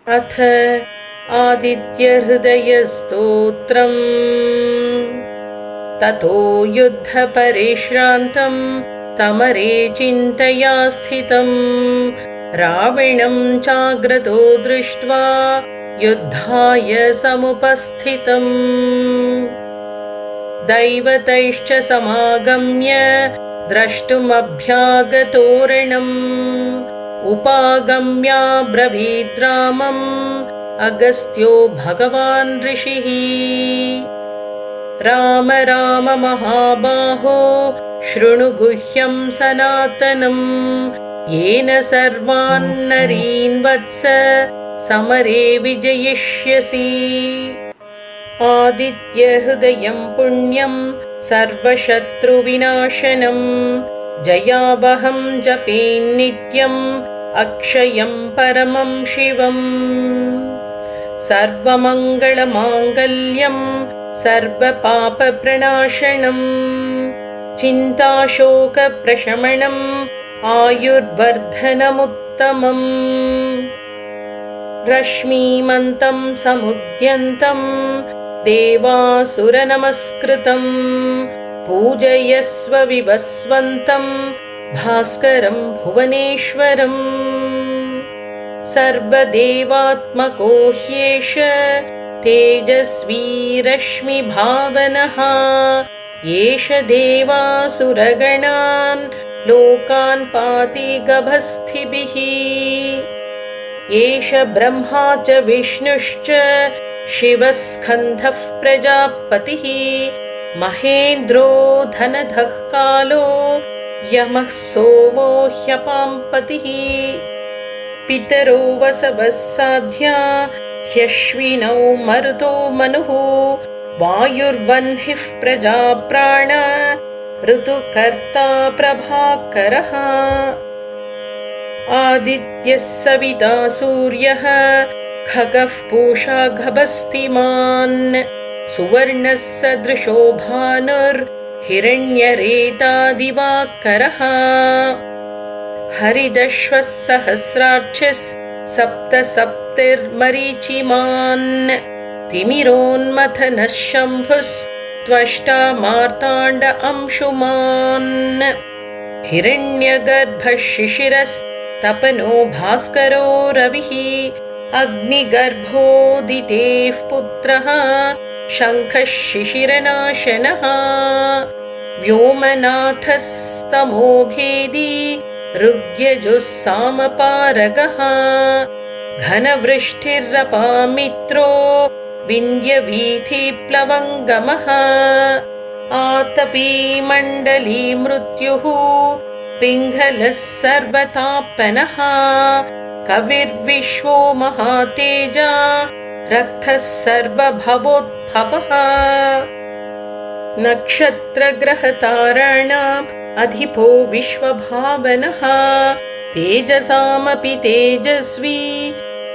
अथ आदित्यहृदयस्तोत्रम्। ततो युद्धपरिश्रान्तं समरे चिन्तया स्थितं रावणं चाग्रतो दृष्ट्वा युद्धाय समुपस्थितम्। दैवतैश्च समागम्य द्रष्टुमभ्यागतोरणम् उपागम्याब्रवीद्रामम् अगस्त्यो भगवान् ऋषिः। राम राम महाबाहो शृणु गुह्यं सनातनं येन सर्वान् नरीन् वत्स समरे विजयिष्यसि। आदित्यहृदयं पुण्यं सर्वशत्रुविनाशनं जयावहं जपेन्नित्यम् अक्षयं परमं शिवम्। सर्वमङ्गलमाङ्गल्यं सर्वपापप्रणाशनं चिन्ताशोकप्रशमनम् आयुर्वर्धनमुत्तमम्। रश्मीमन्तं समुद्यन्तं देवासुरनमस्कृतं पूजयस्व विवस्वन्तं भास्करं भुवनेश्वरम्। सर्वदेवात्मको ह्येष तेजस्वी रश्मिभावनः एष देवासुरगणान् लोकान् पाति गभस्थिभिः। एष ब्रह्मा च विष्णुश्च शिवः स्कन्दः प्रजापतिः महेन्द्रो धनधः कालो यमः सोमो ह्यपाम्पतिः। पितरो वसवः साध्या ह्यश्विनौ मरुतो मनुः वायुर्वह्निः प्रजाप्राण ऋतुकर्ता प्रभाकरः। आदित्यः सविता सूर्यः खगः पूषा गभस्तिमान् सुवर्णः सदृशो भानुर्हिरण्यरेता दिवाकरः। हरिदश्वः सहस्रार्चिः सप्तसप्तिर्मरीचिमान् तिमिरोन्मथनः शम्भुस्त्वष्टा मार्ताण्ड अंशुमान्। हिरण्यगर्भः शिशिरस्तपनो भास्करो रविः अग्निगर्भोदितेः पुत्रः शङ्खः शिशिरनाशनः। व्योमनाथस्तमोभेदी ऋग्यजुः सामपारगः घनवृष्टिरपामित्रो विन्ध्यवीथिप्लवङ्गमः। आतपी मण्डली मृत्युः पिङ्गलः सर्वतापनः कविर्विश्वो महातेजा रक्तः सर्वभवोद्भवः। नक्षत्रग्रहताराणाम् अधिपो विश्वभावनः तेजसामपि तेजस्वी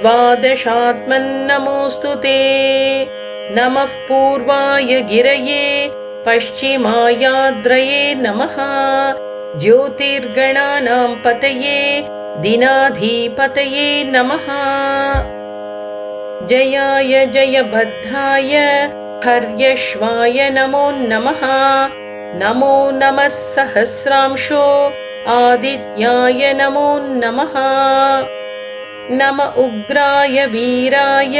द्वादशात्मन्नमोऽस्तु ते। नमः पूर्वाय गिरये पश्चिमायाद्रये नमः ज्योतिर्गणानां पतये दिनाधिपतये नमः। जयाय जयभद्राय हर्यश्वाय नमो नमः। नमो नमः सहस्रांशो आदित्याय नमो नमः। नम उग्राय वीराय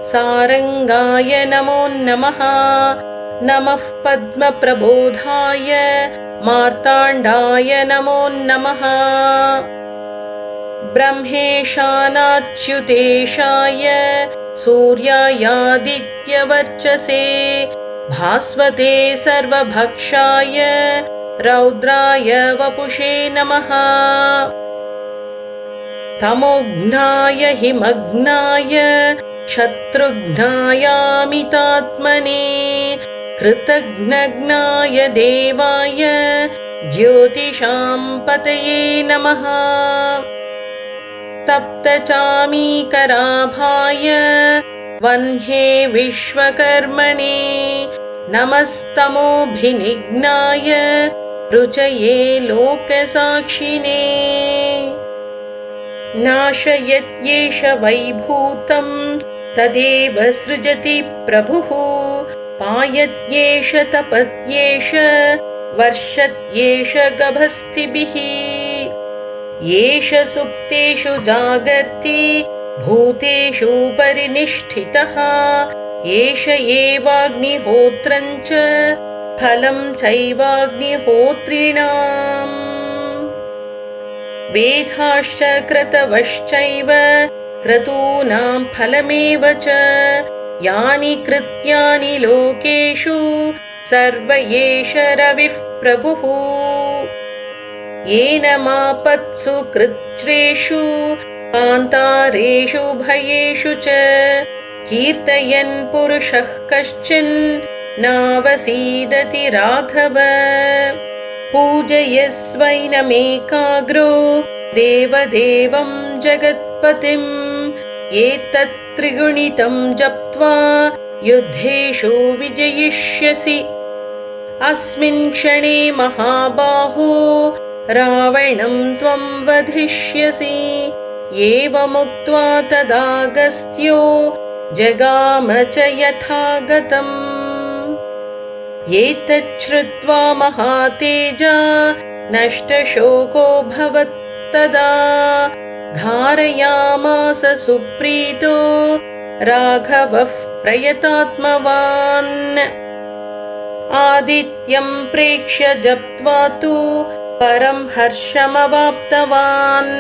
सारंगाय नमो नमः। नमः पद्मप्रबोधाय मार्ताण्डाय नमो नमः। ब्रह्मेशानाच्युतेशाय सूर्यायादित्यवर्चसे भास्वते सर्वभक्षाय रौद्राय वपुषे नमः। तमोघ्नाय हिमघ्नाय शत्रुघ्नायामितात्मने कृतघ्नघ्नाय देवाय ज्योतिषां पतये नमः। तप्तचामीकराभाय वह्ने विश्वकर्मणे नमस्तमोभिनिघ्नाय रुचये लोकसाक्षिणे। नाशयत्येष वैभूतं तदेव सृजति प्रभुः पायत्येष तपत्येष वर्षत्येष गभस्तिभिः एष सुप्तेषु जागर्ति भूतेषु परिनिष्ठितः एष एवाग्निहोत्रं च फलं चैवाग्निहोत्रिणाम् वेदाश्च क्रतवश्चैव क्रतूनां फलमेव च यानि कृत्यानि लोकेषु सर्व एष रविः प्रभुः येन मापत्सु कृच्छ्रेषु कान्तारेषु भयेषु च कीर्तयन् पुरुषः कश्चिन् नावसीदति राघव पूजयस्वैनमेकाग्रो देवदेवं जगत्पतिम् एतत् त्रिगुणितं जप्त्वा युद्धेषु विजयिष्यसि अस्मिन् क्षणे महाबाहो रावणं त्वं वधिष्यसि एवमुक्त्वा तदागस्त्यो जगाम च यथागतम् एतच्छ्रुत्वा महातेजा नष्टशोको भवत्तदा धारयामास सुप्रीतो राघवः प्रयतात्मवान् आदित्यं प्रेक्ष्य जप्त्वा तु परं हर्षमवाप्तवान्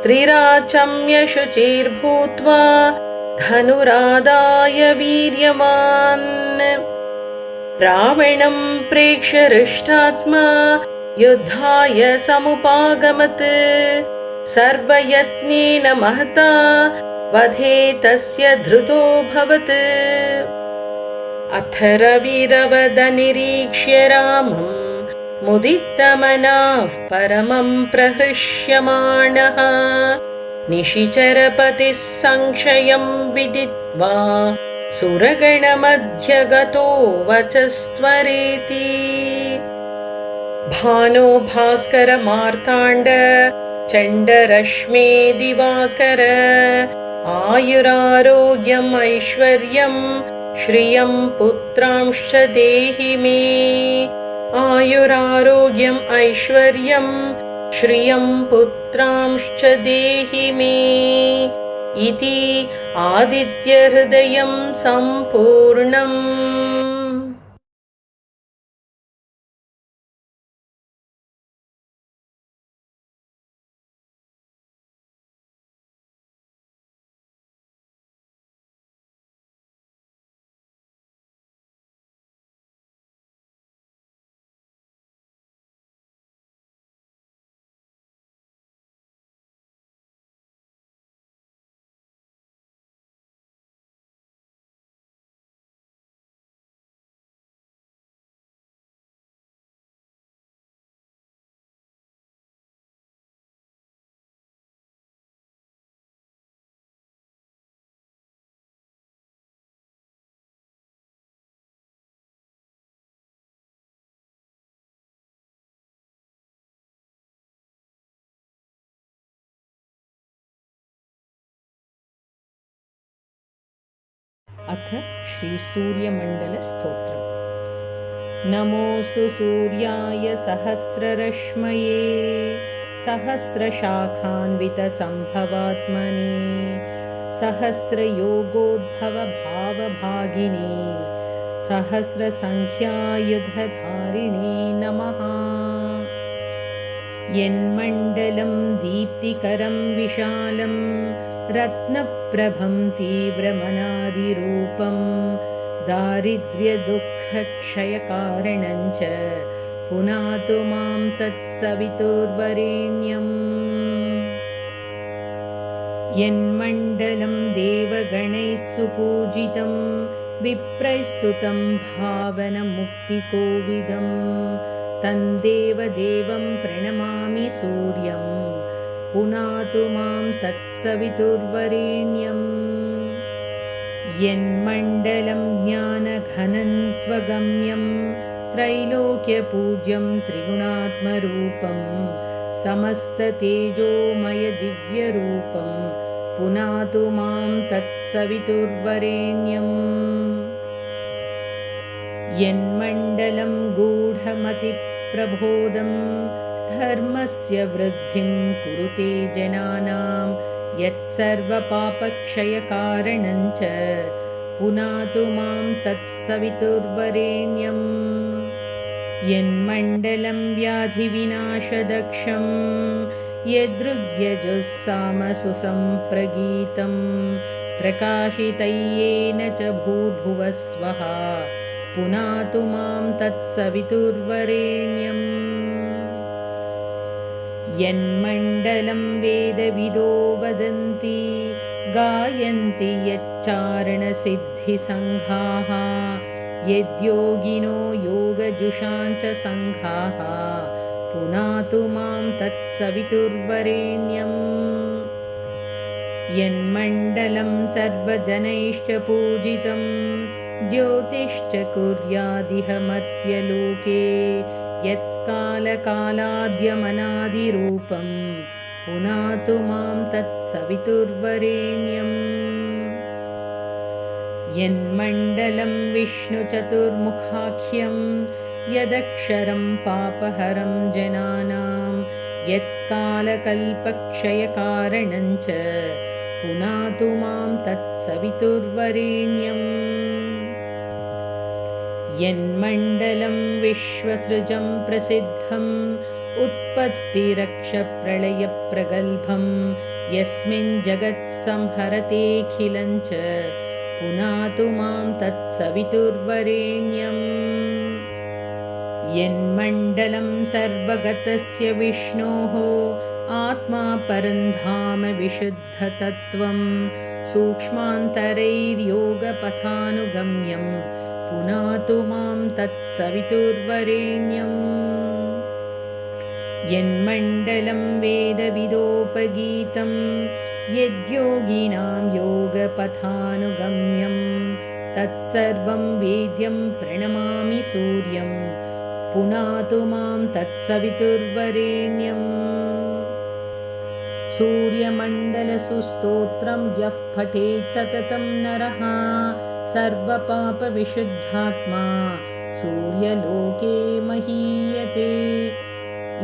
त्रिराचम्य शुचिर्भूत्वा धनुरादाय वीर्यवान् रावणं प्रेक्ष्य हृष्टात्मा युद्धाय समुपागमत् सर्वयत्नेन महता वधे तस्य धृतोऽभवत् अथ रविरवदनिरीक्ष्य रामं मुदितमनाः परमं प्रहृष्यमाणः निशिचरपतिः संशयं विदित्वा सुरगणमध्यगतो वचस्त्वरेति भानो भास्कर मार्ताण्ड चण्डरश्मे दिवाकर आयुरारोग्यम् ऐश्वर्यं श्रियं पुत्रांश्च देहि मे आयुरारोग्यम् ऐश्वर्यं श्रियं पुत्रांश्च देहि मे इति आदित्यहृदयं सम्पूर्णम्। अथ श्रीसूर्यमण्डलस्तोत्रम्। नमोऽस्तु सूर्याय सहस्ररश्मये सहस्रशाखान्वितसम्भवात्मने सहस्रयोगोद्भवभावभागिने सहस्रसङ्ख्यायुधधारिणे नमः। यन्मण्डलं दीप्तिकरं विशालं रत्नप्रभं तीव्रमनादिरूपं दारिद्र्यदुःखक्षयकारणं च पुनातु मां तत्सवितुर्वरेण्यम्। यन्मण्डलं देवगणैः सुपूजितं विप्रैस्तुतं भावनमुक्तिकोविदं तन्देवदेवं प्रणमामि सूर्यं पुनातु मां तत्सवितुर्वरेण्यम्। यन्मण्डलं ज्ञानघनं त्वगम्यं त्रैलोक्यपूज्यं त्रिगुणात्मरूपं समस्ततेजोमयदिव्यरूपं पुनातु मां तत्सवितुर्वरेण्यम् यन्मण्डलं गूढमतिप्रबोधं धर्मस्य वृद्धिं कुरुते जनानां यत्सर्वपापक्षयकारणं च पुनातु मां तत्सवितुर्वरेण्यम् यन्मण्डलं व्याधिविनाशदक्षं यदृग्यजुस्सामसुसम्प्रगीतं प्रकाशितय्येन च भूर्भुवस्वः पुनातु मां तत्सवितुर्वरेण्यम् यन्मण्डलं वेदविदो वदन्ति गायन्ति यच्चारणसिद्धिसङ्घाः यद्योगिनो योगजुषाञ्च सङ्घाः पुनातु मां तत्सवितुर्वरेण्यम् यन्मण्डलं सर्वजनैश्च पूजितं ज्योतिश्च कुर्यादिह मर्त्यलोके यत्कालकालाद्यमनादिरूपं पुनातु मां तत्सवितुर्वरेण्यम् यन्मण्डलं विष्णुचतुर्मुखाख्यं यदक्षरं पापहरं जनानां यत्कालकल्पक्षयकारणं च पुनातु मां तत्सवितुर्वरेण्यम् यन्मण्डलं विश्वसृजं प्रसिद्धम् उत्पत्तिरक्षप्रलयप्रगल्भं यस्मिन् जगत्संहरतेऽखिलं च पुनातु मां तत्सवितुर्वरेण्यम् यन्मण्डलं सर्वगतस्य विष्णोः आत्मा परन्धाम विशुद्धतत्त्वं सूक्ष्मान्तरैर्योगपथानुगम्यं पुनातु मां तत्सवितुर्वरेण्यम् यन्मण्डलं वेदविदोपगीतं यद्योगिनां योगपथानुगम्यं तत्सर्वं वेद्यं प्रणमामि सूर्यं पुनातु मां तत्सवितुर्वरेण्यम् सूर्यमण्डलसुस्तोत्रं यः पठेत् सततं नरः सर्वपापविशुद्धात्मा सूर्यलोके महीयते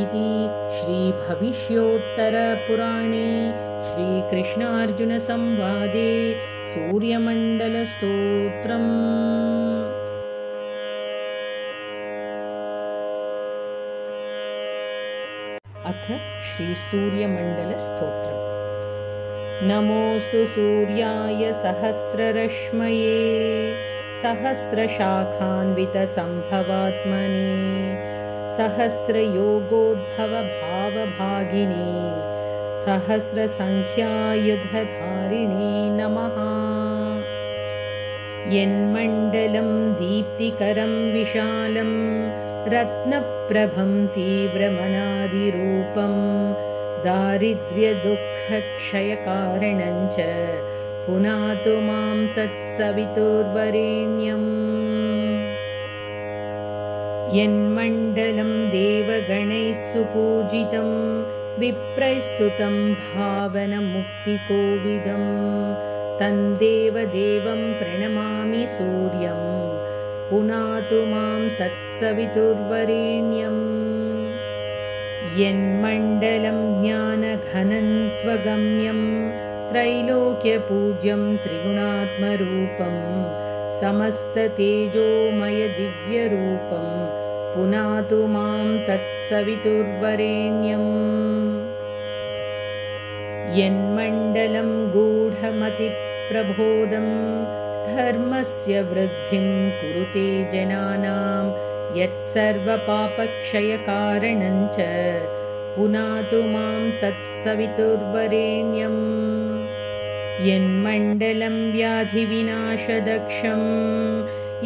इति श्रीभविष्योत्तरपुराणे श्रीकृष्णार्जुनसंवादे सूर्यमण्डलस्तोत्रम्। अथ श्रीसूर्यमण्डलस्तोत्रम्। नमोऽस्तु सूर्याय सहस्ररश्मये सहस्रशाखान्वितसम्भवात्मने सहस्रयोगोद्भवभावभागिने सहस्रसङ्ख्यायुधधारिणे नमः। यन्मण्डलं दीप्तिकरं विशालं रत्नप्रभं तीव्रमनादिरूपं दारिद्र्यदुःखक्षयकारणं च पुनातु मां तत्सवितुर्वरेण्यम्। यन्मण्डलं देवगणैः सुपूजितं विप्रैस्तुतं भावनमुक्तिकोविदं तन्देवदेवं प्रणमामि सूर्यं पुनातु मां तत्सवितुर्वरेण्यम्। यन्मण्डलं ज्ञानघनं त्वगम्यं त्रैलोक्यपूज्यं त्रिगुणात्मरूपं समस्ततेजोमयदिव्यरूपं पुनातु मां तत्सवितुर्वरेण्यम्। यन्मण्डलं गूढमतिप्रबोधं धर्मस्य वृद्धिं कुरुते जनानां यत्सर्वपापक्षयकारणं च पुनातु मां तत्सवितुर्वरेण्यम्। यन्मण्डलं व्याधिविनाशदक्षं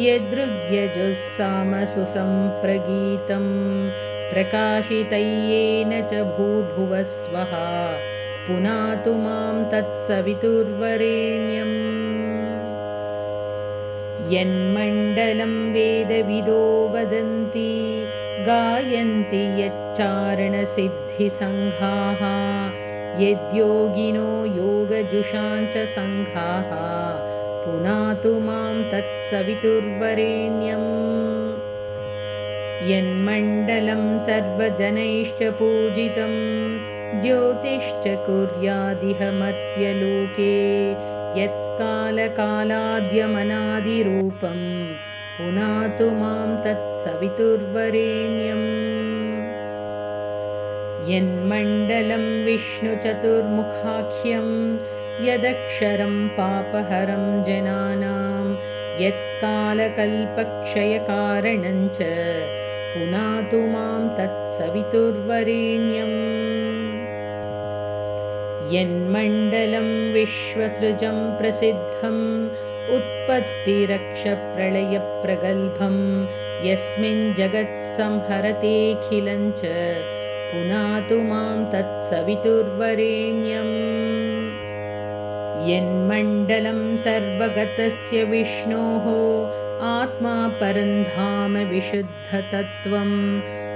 यदृग्यजुस्सामसुसम्प्रगीतं प्रकाशितय्येन च भूर्भुवस्वः पुनातु मां तत्सवितुर्वरेण्यम्। यन्मण्डलं वेदविदो वदन्ति गायन्ति यच्चारणसिद्धिसङ्घाः यद्योगिनो योगजुषाञ्च सङ्घाः पुनातु मां तत्सवितुर्वरेण्यम् यन्मण्डलं सर्वजनैश्च पूजितं ज्योतिश्च कुर्यादिह मर्त्यलोके यत्कालकालाद्यमनादिरूपं पुनातु मां तत्सवितुर्वरेण्यम् यन्मण्डलं विष्णुचतुर्मुखाख्यं यदक्षरं पापहरं जनानां यत्कालकल्पक्षयकारणञ्च पुनातु मां तत्सवितुर्वरेण्यम् यन्मण्डलं विश्वसृजं प्रसिद्धम् उत्पत्तिरक्षप्रलयप्रगल्भं यस्मिन् जगत्संहरतेऽखिलञ्च पुनातु मां तत्सवितुर्वरेण्यम् यन्मण्डलं सर्वगतस्य विष्णोः आत्मा परन्धाम विशुद्धतत्त्वं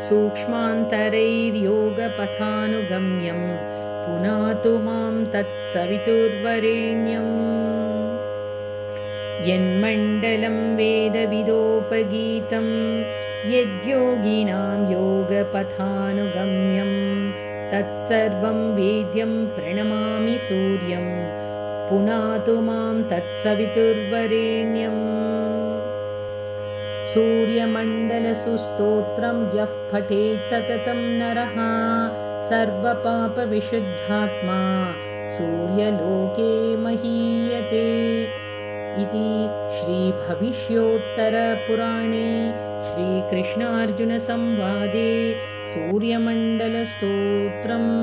सूक्ष्मान्तरैर्योगपथानुगम्यं पुनातु मां तत्सवितुर्वरेण्यम् यन्मण्डलं वेदविदोपगीतं यद्योगिनां योगपथानुगम्यं तत्सर्वं वेद्यं प्रणमामि सूर्यं पुनातु मां तत्सवितुर्वरेण्यम् सूर्यमण्डलसुस्तोत्रं यः पठेत् सततं नरः सर्वपापविशुद्धात्मा सूर्यलोके महीयते इति श्रीभविष्योत्तरपुराणे श्रीकृष्णार्जुनसंवादे सूर्यमण्डलस्तोत्रम्।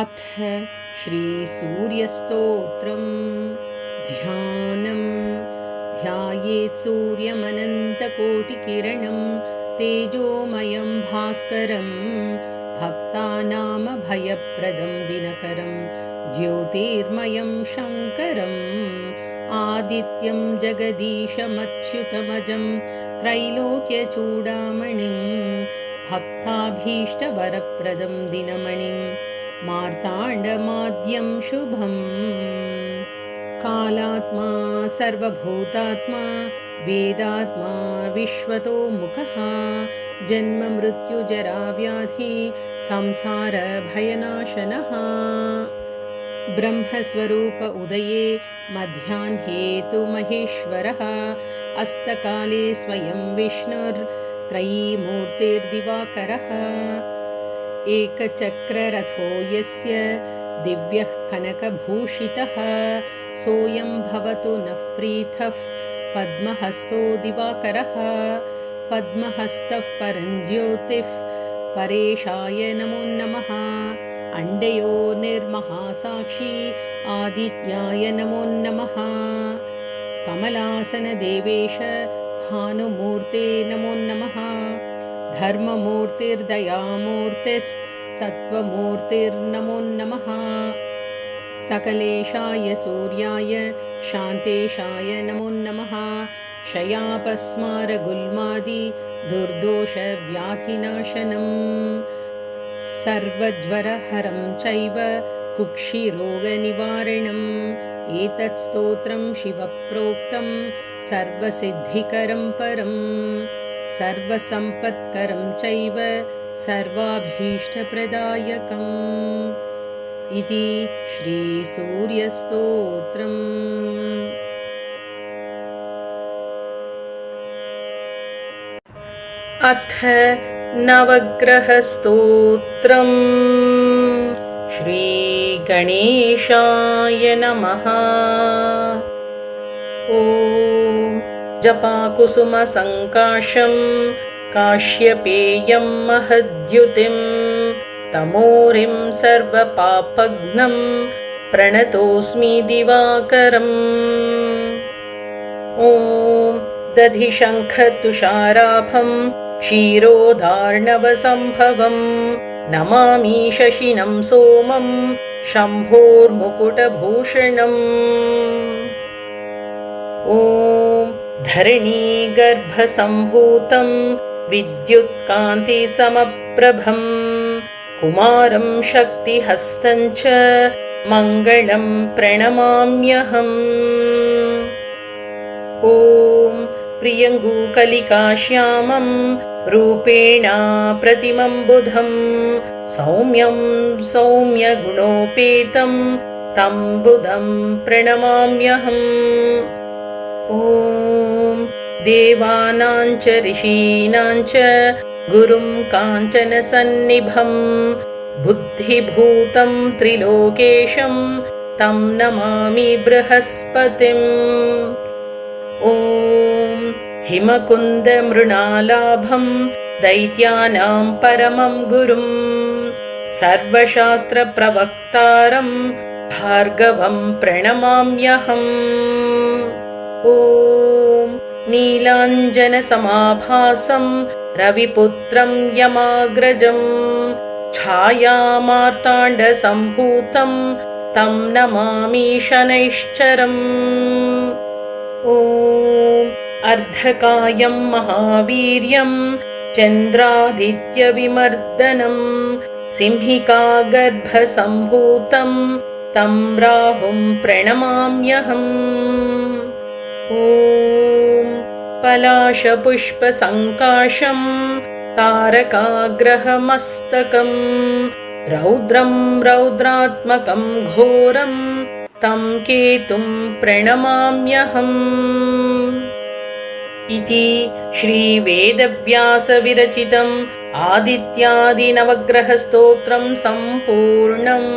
अथ श्रीसूर्यस्तोत्रम्। ध्यानं ध्यायेत् सूर्यमनन्तकोटिकिरणं तेजोमयं भास्करं भक्तानामभयप्रदं दिनकरं ज्योतिर्मयं शङ्करम् आदित्यं जगदीशमच्युतमजं त्रैलोक्यचूडामणिं भक्ताभीष्टवरप्रदं दिनमणिं मार्ताण्डमाद्यं शुभम्। कालात्मा सर्वभूतात्मा वेदात्मा विश्वतोमुखः जन्ममृत्युजराव्याधि संसारभयनाशनः ब्रह्मस्वरूप उदये मध्याह्ने तु महेश्वरः अस्तकाले स्वयं विष्णुर्त्रयीमूर्तिर्दिवाकरः एकचक्ररथो यस्य दिव्यः कनकभूषितः सोऽयं भवतु नः प्रीतः पद्महस्तो दिवाकरः पद्महस्तः परञ्ज्योतिः परेशाय नमो नमः अण्डयो निर्महासाक्षी आदित्याय नमो नमः कमलासनदेवेश भानुमूर्ते नमो नमः धर्ममूर्तिर्दयामूर्तिस्तत्त्वमूर्तिर्नमो नमः सकलेशाय सूर्याय शान्तेशाय नमो नमः क्षयापस्मारगुल्मादि दुर्दोषव्याधिनाशनम् सर्वज्वरहरं चैव कुक्षिरोगनिवारणम् एतत् स्तोत्रं शिवप्रोक्तं सर्वसिद्धिकरं परम् सर्वसम्पत्करं चैव सर्वाभीष्टप्रदायकम् इति श्रीसूर्यस्तोत्रम्। अथ नवग्रहस्तोत्रम्। श्रीगणेशाय नमः। ॐ जपाकुसुमसङ्काशं काश्यपेयं महद्युतिं तमोरिं सर्वपापघ्नं प्रणतोऽस्मि दिवाकरम्। ॐ दधिशङ्खतुषाराभं क्षीरोदार्णवसम्भवं नमामि शशिनं सोमं शम्भोर्मुकुटभूषणम्। ॐ धरणीगर्भसम्भूतं विद्युत्कान्तिसमप्रभं कुमारं शक्तिहस्तं च मङ्गलं प्रणमाम्यहम्। ॐ प्रियङ्गुकलिकाश्यामं रूपेण प्रतिमं बुधं सौम्यं सौम्यगुणोपेतं तं बुधं प्रणमाम्यहम्। ॐ देवानां च ऋषीणां च गुरुं काञ्चनसन्निभं बुद्धिभूतं त्रिलोकेशं तं नमामि बृहस्पतिम्। ॐ हिमकुन्दमृणालाभं दैत्यानां परमं गुरुं सर्वशास्त्रप्रवक्तारं भार्गवं प्रणमाम्यहम्। ॐ नीलाञ्जनसमाभासं रविपुत्रं यमाग्रजं छायामार्ताण्डसम्भूतं तं नमामि शनैश्चरम्। ॐ अर्धकायं महावीर्यं चन्द्रादित्यविमर्दनं सिंहिकागर्भसम्भूतं तं राहुं प्रणमाम्यहम्। ॐ पलाशपुष्पसङ्काशं तारकाग्रहमस्तकं रौद्रं रौद्रात्मकं घोरं तं केतुं प्रणमाम्यहम्। इति श्रीवेदव्यासविरचितम् आदित्यादिनवग्रहस्तोत्रं सम्पूर्णम्।